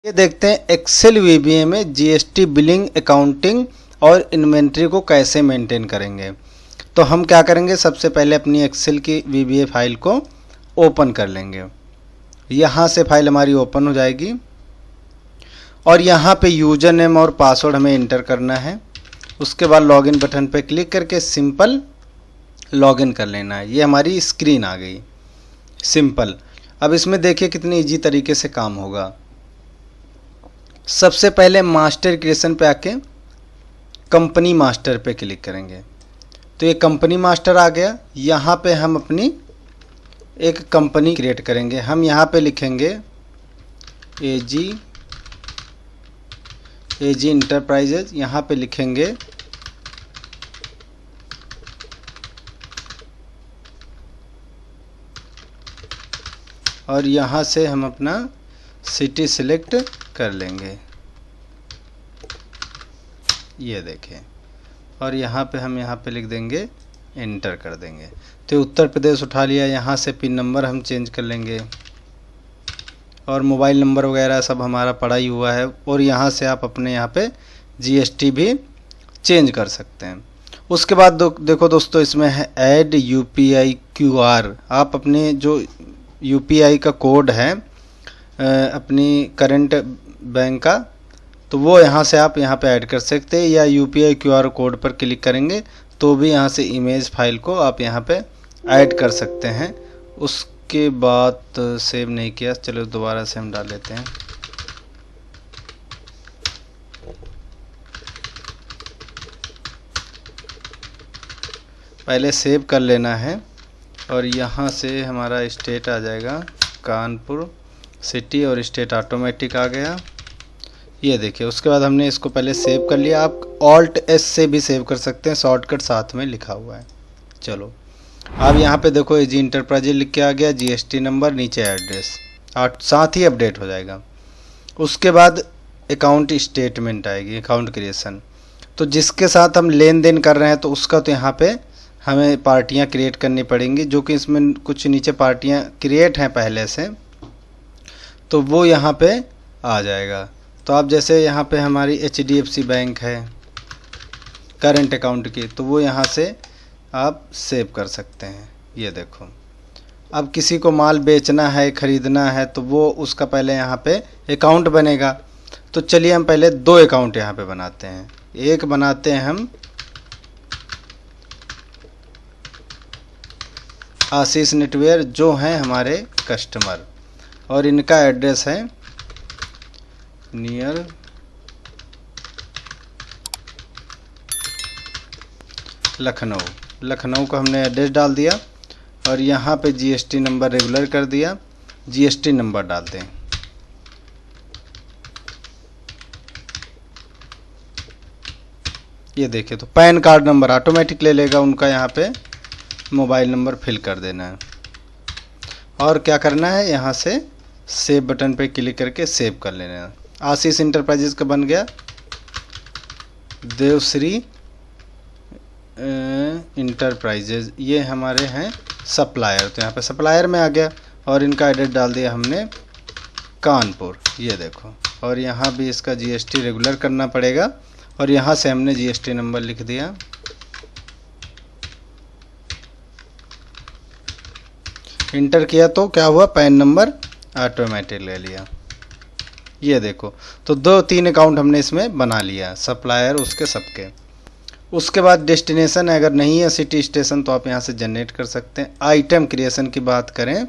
ये देखते हैं एक्सेल वीबीए में जीएसटी बिलिंग, अकाउंटिंग और इन्वेंट्री को कैसे मेंटेन करेंगे। तो हम क्या करेंगे, सबसे पहले अपनी एक्सेल की वीबीए फाइल को ओपन कर लेंगे। यहाँ से फाइल हमारी ओपन हो जाएगी और यहाँ पे यूज़र नेम और पासवर्ड हमें इंटर करना है। उसके बाद लॉगिन बटन पे क्लिक करके सिंपल लॉगिन कर लेना है। ये हमारी स्क्रीन आ गई सिंपल। अब इसमें देखिए कितनी इजी तरीके से काम होगा। सबसे पहले मास्टर क्रिएशन पे आके कंपनी मास्टर पे क्लिक करेंगे तो ये कंपनी मास्टर आ गया। यहाँ पे हम अपनी एक कंपनी क्रिएट करेंगे। हम यहाँ पे लिखेंगे एजी इंटरप्राइजेज। यहाँ पे लिखेंगे और यहाँ से हम अपना सिटी सिलेक्ट कर लेंगे, ये देखें। और यहाँ पे हम यहाँ पे लिख देंगे, एंटर कर देंगे तो उत्तर प्रदेश उठा लिया। यहाँ से पिन नंबर हम चेंज कर लेंगे और मोबाइल नंबर वगैरह सब हमारा पड़ा ही हुआ है। और यहाँ से आप अपने यहाँ पे जीएसटी भी चेंज कर सकते हैं। उसके बाद देखो दोस्तों, इसमें है ऐड यूपीआई क्यूआर। आप अपने जो यूपीआई का कोड है अपनी करंट बैंक का, तो वो यहाँ से आप यहाँ पे ऐड कर सकते हैं, या यूपीआई क्यूआर कोड पर क्लिक करेंगे तो भी यहाँ से इमेज फाइल को आप यहाँ पे ऐड कर सकते हैं। उसके बाद सेव नहीं किया, चलो दोबारा से हम डाल लेते हैं। पहले सेव कर लेना है और यहाँ से हमारा स्टेट आ जाएगा कानपुर सिटी और स्टेट ऑटोमेटिक आ गया, ये देखिए। उसके बाद हमने इसको पहले सेव कर लिया। आप ऑल्ट एस से भी सेव कर सकते हैं, शॉर्टकट साथ में लिखा हुआ है। चलो अब यहाँ पे देखो एजी इंटरप्राइज लिख के आ गया, जीएसटी नंबर, नीचे एड्रेस, साथ ही अपडेट हो जाएगा। उसके बाद अकाउंट स्टेटमेंट आएगी, अकाउंट क्रिएशन। तो जिसके साथ हम लेन देन कर रहे हैं तो उसका तो यहाँ पे हमें पार्टियाँ क्रिएट करनी पड़ेंगी, जो कि इसमें कुछ नीचे पार्टियाँ क्रिएट हैं पहले से, तो वो यहाँ पे आ जाएगा। तो आप जैसे यहाँ पे हमारी एचडीएफसी बैंक है करंट अकाउंट की, तो वो यहाँ से आप सेव कर सकते हैं, ये देखो। अब किसी को माल बेचना है, ख़रीदना है, तो वो उसका पहले यहाँ पे अकाउंट बनेगा। तो चलिए हम पहले दो अकाउंट यहाँ पे बनाते हैं। एक बनाते हैं हम आशीष नेटवेयर, जो हैं हमारे कस्टमर, और इनका एड्रेस है नियर लखनऊ का हमने एड्रेस डाल दिया और यहाँ पे जीएसटी नंबर रेगुलर कर दिया। जीएसटी नंबर डाल दें, ये देखिए। तो पैन कार्ड नंबर ऑटोमेटिक ले लेगा उनका, यहाँ पे मोबाइल नंबर फिल कर देना है और क्या करना है, यहाँ से सेव बटन पे क्लिक करके सेव कर लेना है। आशीष इंटरप्राइजेज का बन गया, देवश्री इंटरप्राइजेज, ये हमारे हैं सप्लायर, तो यहाँ पे सप्लायर में आ गया और इनका एड्रेस डाल दिया हमने कानपुर, ये देखो। और यहाँ भी इसका जीएसटी रेगुलर करना पड़ेगा और यहाँ से हमने जीएसटी नंबर लिख दिया। इंटर किया तो क्या हुआ, पैन नंबर ऑटोमेटिक ले लिया, ये देखो। तो 2-3 अकाउंट हमने इसमें बना लिया, सप्लायर उसके सबके। उसके बाद डेस्टिनेशन अगर नहीं है सिटी स्टेशन तो आप यहाँ से जनरेट कर सकते हैं। आइटम क्रिएशन की बात करें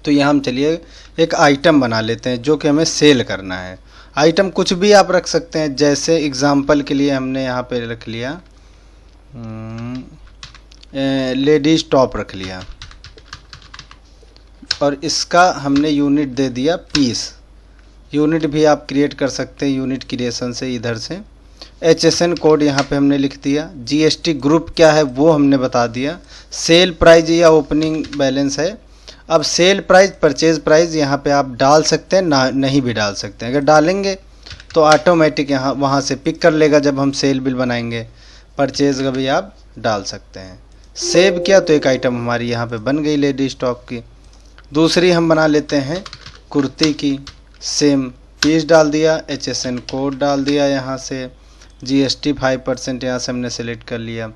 तो यहाँ हम चलिए एक आइटम बना लेते हैं जो कि हमें सेल करना है। आइटम कुछ भी आप रख सकते हैं, जैसे एग्जाम्पल के लिए हमने यहाँ पे रख लिया लेडीज टॉप रख लिया और इसका हमने यूनिट दे दिया पीस। यूनिट भी आप क्रिएट कर सकते हैं यूनिट क्रिएशन से, इधर से। एचएसएन कोड यहाँ पे हमने लिख दिया। जीएसटी ग्रुप क्या है वो हमने बता दिया। सेल प्राइस या ओपनिंग बैलेंस है। अब सेल प्राइस, परचेज प्राइस यहाँ पे आप डाल सकते हैं, ना नहीं भी डाल सकते हैं। अगर डालेंगे तो ऑटोमेटिक यहाँ वहाँ से पिक कर लेगा जब हम सेल बिल बनाएंगे। परचेज का भी आप डाल सकते हैं। सेव किया तो एक आइटम हमारी यहाँ पे बन गई लेडीज टॉप की। दूसरी हम बना लेते हैं कुर्ती की, सेम पीस डाल दिया, HSN कोड डाल दिया, यहाँ से GST 5% यहाँ से हमने सेलेक्ट कर लिया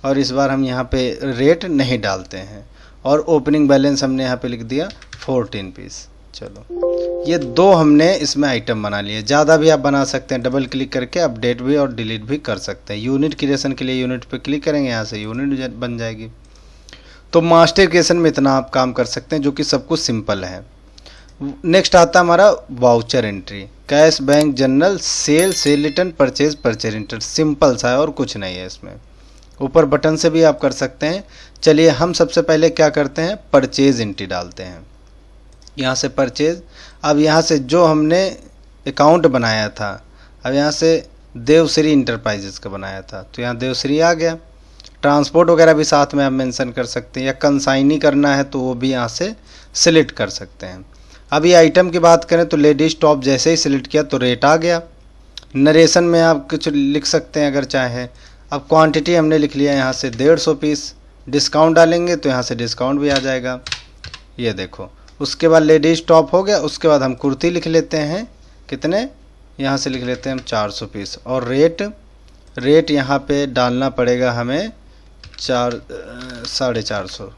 और इस बार हम यहाँ पे रेट नहीं डालते हैं और ओपनिंग बैलेंस हमने यहाँ पे लिख दिया 14 पीस। चलो ये 2 हमने इसमें आइटम बना लिए। ज़्यादा भी आप बना सकते हैं, डबल क्लिक करके अपडेट भी और डिलीट भी कर सकते हैं। यूनिट क्रिएशन के लिए यूनिट पे क्लिक करेंगे, यहाँ से यूनिट बन जाएगी। तो मास्टर क्रिएशन में इतना आप काम कर सकते हैं जो कि सब कुछ सिंपल है। नेक्स्ट आता है हमारा voucher entry, cash, bank, general, sale, sale return, purchase, purchase return. Simple सा है और कुछ नहीं है इसमें। ऊपर बटन से भी आप कर सकते हैं। चलिए हम सबसे पहले क्या करते हैं, परचेज एंट्री डालते हैं। यहाँ से परचेज, अब यहाँ से जो हमने अकाउंट बनाया था, अब यहाँ से देवश्री इंटरप्राइजेस का बनाया था तो यहाँ देवश्री आ गया। ट्रांसपोर्ट वगैरह भी साथ में आप मेंशन कर सकते हैं, या कंसाइनी करना है तो वो भी यहाँ से सिलेक्ट कर सकते हैं। अब ये आइटम की बात करें तो लेडीज टॉप जैसे ही सिलेक्ट किया तो रेट आ गया। नरेशन में आप कुछ लिख सकते हैं अगर चाहें। अब क्वांटिटी हमने लिख लिया यहाँ से 150 पीस। डिस्काउंट डालेंगे तो यहाँ से डिस्काउंट भी आ जाएगा, ये देखो। उसके बाद लेडीज टॉप हो गया। उसके बाद हम कुर्ती लिख लेते हैं, कितने, यहाँ से लिख लेते हैं हम 400 पीस। और रेट यहाँ पे डालना पड़ेगा हमें 450,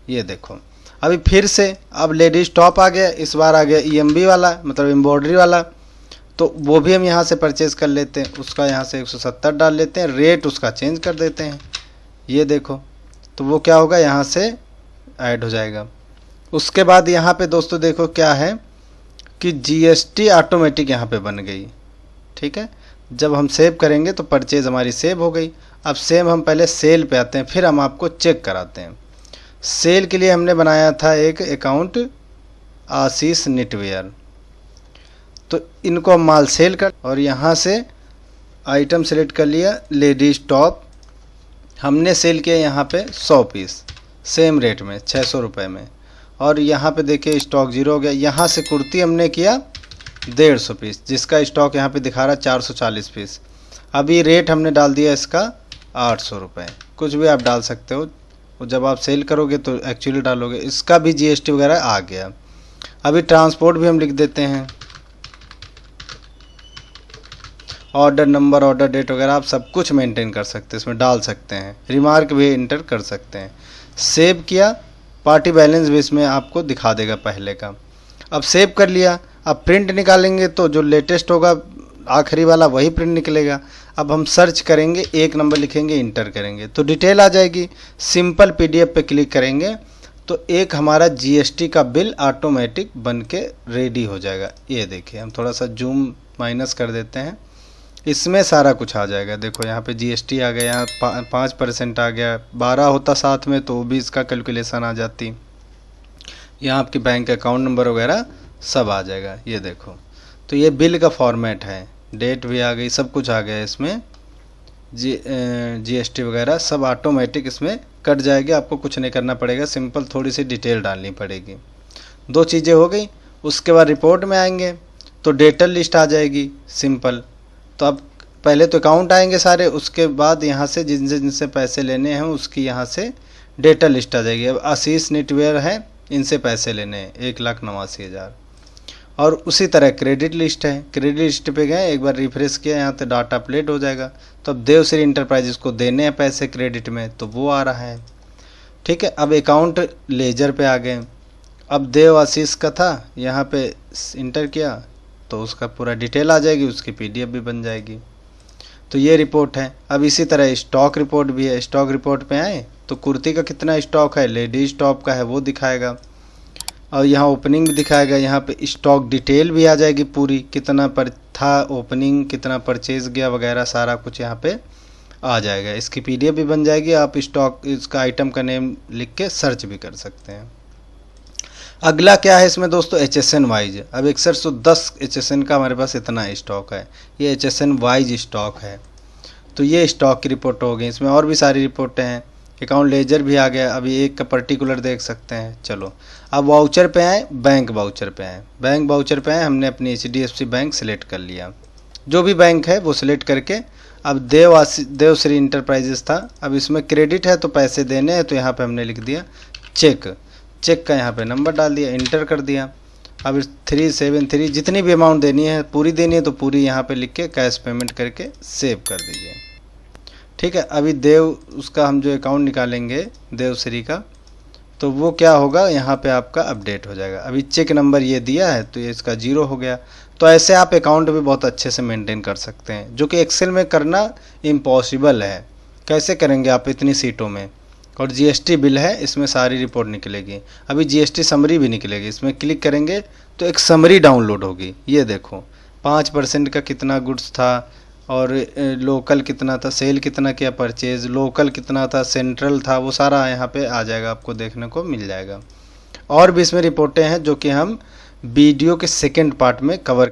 ये देखो। अभी फिर से अब लेडीज टॉप आ गया, इस बार आ गया EMB वाला, मतलब एम्ब्रॉयडरी वाला, तो वो भी हम यहाँ से परचेज़ कर लेते हैं। उसका यहाँ से 170 डाल लेते हैं, रेट उसका चेंज कर देते हैं, ये देखो। तो वो क्या होगा, यहाँ से ऐड हो जाएगा। उसके बाद यहाँ पे दोस्तों देखो क्या है कि GST ऑटोमेटिक यहाँ पे बन गई, ठीक है। जब हम सेव करेंगे तो परचेज़ हमारी सेव हो गई। अब सेम हम पहले सेल पे आते हैं, फिर हम आपको चेक कराते हैं। सेल के लिए हमने बनाया था एक अकाउंट आशीष निटवेयर, तो इनको हम माल सेल कर और यहाँ से आइटम सेलेक्ट कर लिया। लेडीज टॉप हमने सेल किया यहाँ पे 100 पीस सेम रेट में 600 रुपये में, और यहाँ पे देखिए स्टॉक 0 हो गया। यहाँ से कुर्ती हमने किया 150 पीस, जिसका स्टॉक यहाँ पे दिखा रहा 440 पीस। अभी रेट हमने डाल दिया इसका 800 रुपये। कुछ भी आप डाल सकते हो, जब आप सेल करोगे तो एक्चुअली डालोगे। इसका भी GST वगैरह आ गया। अभी ट्रांसपोर्ट भी हम लिख देते हैं, ऑर्डर नंबर, ऑर्डर डेट वगैरह आप सब कुछ मेंटेन कर सकते हैं, इसमें डाल सकते हैं। रिमार्क भी इंटर कर सकते हैं। सेव किया, पार्टी बैलेंस भी इसमें आपको दिखा देगा पहले का। अब सेव कर लिया, अब प्रिंट निकालेंगे तो जो लेटेस्ट होगा आखिरी वाला वही प्रिंट निकलेगा। अब हम सर्च करेंगे, 1 नंबर लिखेंगे, इंटर करेंगे तो डिटेल आ जाएगी। सिंपल PDF पे क्लिक करेंगे तो एक हमारा GST का बिल ऑटोमेटिक बन के रेडी हो जाएगा। ये देखिए, हम थोड़ा सा जूम माइनस कर देते हैं, इसमें सारा कुछ आ जाएगा। देखो यहाँ पे GST आ गया, यहाँ 5% आ गया, 12 होता साथ में तो वो भी इसका कैलकुलेशन आ जाती। यहाँ आपकी बैंक अकाउंट नंबर वगैरह सब आ जाएगा, ये देखो। तो ये बिल का फॉर्मेट है, डेट भी आ गई, सब कुछ आ गया इसमें। GST वगैरह सब ऑटोमेटिक इसमें कट जाएगी, आपको कुछ नहीं करना पड़ेगा, सिंपल थोड़ी सी डिटेल डालनी पड़ेगी। 2 चीज़ें हो गई। उसके बाद रिपोर्ट में आएंगे तो डेटल लिस्ट आ जाएगी, सिंपल। तो अब पहले तो अकाउंट आएंगे सारे, उसके बाद यहाँ से जिनसे पैसे लेने हैं उसकी यहाँ से डेटल लिस्ट आ जाएगी। अब आशीष निटवेयर है, इनसे पैसे लेने हैं 1,89,000। और उसी तरह क्रेडिट लिस्ट है, क्रेडिट लिस्ट पे गए, एक बार रिफ्रेश किया, यहाँ तो डाटा अपडेट हो जाएगा। तो अब देवश्री इंटरप्राइजेस को देने हैं पैसे क्रेडिट में, तो वो आ रहा है, ठीक है। अब अकाउंट लेजर पे आ गए। अब देव आशीष का था, यहाँ पे इंटर किया तो उसका पूरा डिटेल आ जाएगी, उसकी PDF भी बन जाएगी। तो ये रिपोर्ट है। अब इसी तरह स्टॉक रिपोर्ट भी है। स्टॉक रिपोर्ट पे आए तो कुर्ती का कितना स्टॉक है, लेडीज टॉप का है, वो दिखाएगा। और यहाँ ओपनिंग भी दिखाएगा, यहाँ पे स्टॉक डिटेल भी आ जाएगी पूरी, कितना पर था ओपनिंग, कितना परचेज गया वगैरह, सारा कुछ यहाँ पे आ जाएगा। इसकी PDF भी बन जाएगी। आप स्टॉक, इसका आइटम का नेम लिख के सर्च भी कर सकते हैं। अगला क्या है इसमें दोस्तों, HSN वाइज। अब 110 HSN का हमारे पास इतना स्टॉक है, ये HSN वाइज स्टॉक है। तो ये स्टॉक की रिपोर्ट हो गई। इसमें और भी सारी रिपोर्टें हैं। अकाउंट लेजर भी आ गया, अभी एक का पर्टिकुलर देख सकते हैं। चलो अब वाउचर पे आए, बैंक वाउचर पे आए। बैंक वाउचर पे आए, हमने अपनी HDFC बैंक सेलेक्ट कर लिया, जो भी बैंक है वो सिलेक्ट करके। अब देवश्री इंटरप्राइजेस था, अब इसमें क्रेडिट है तो पैसे देने हैं, तो यहाँ पे हमने लिख दिया चेक। चेक का यहाँ पे नंबर डाल दिया, इंटर कर दिया। अब 373 जितनी भी अमाउंट देनी है पूरी देनी है तो पूरी यहाँ पे लिख के कैश पेमेंट करके सेव कर दीजिए। ठीक है, अभी देव उसका हम जो अकाउंट निकालेंगे देवश्री का, तो वो क्या होगा यहाँ पे आपका अपडेट हो जाएगा। अभी चेक नंबर ये दिया है तो ये इसका 0 हो गया। तो ऐसे आप अकाउंट भी बहुत अच्छे से मेंटेन कर सकते हैं, जो कि एक्सेल में करना इम्पॉसिबल है। कैसे करेंगे आप इतनी सीटों में? और जीएसटी बिल है, इसमें सारी रिपोर्ट निकलेगी। अभी जीएसटी समरी भी निकलेगी, इसमें क्लिक करेंगे तो एक समरी डाउनलोड होगी। ये देखो 5% का कितना गुड्स था, और लोकल कितना था, सेल कितना किया, परचेज लोकल कितना था, सेंट्रल था, वो सारा यहाँ पे आ जाएगा, आपको देखने को मिल जाएगा। और भी इसमें रिपोर्टें हैं जो कि हम वीडियो के सेकंड पार्ट में कवर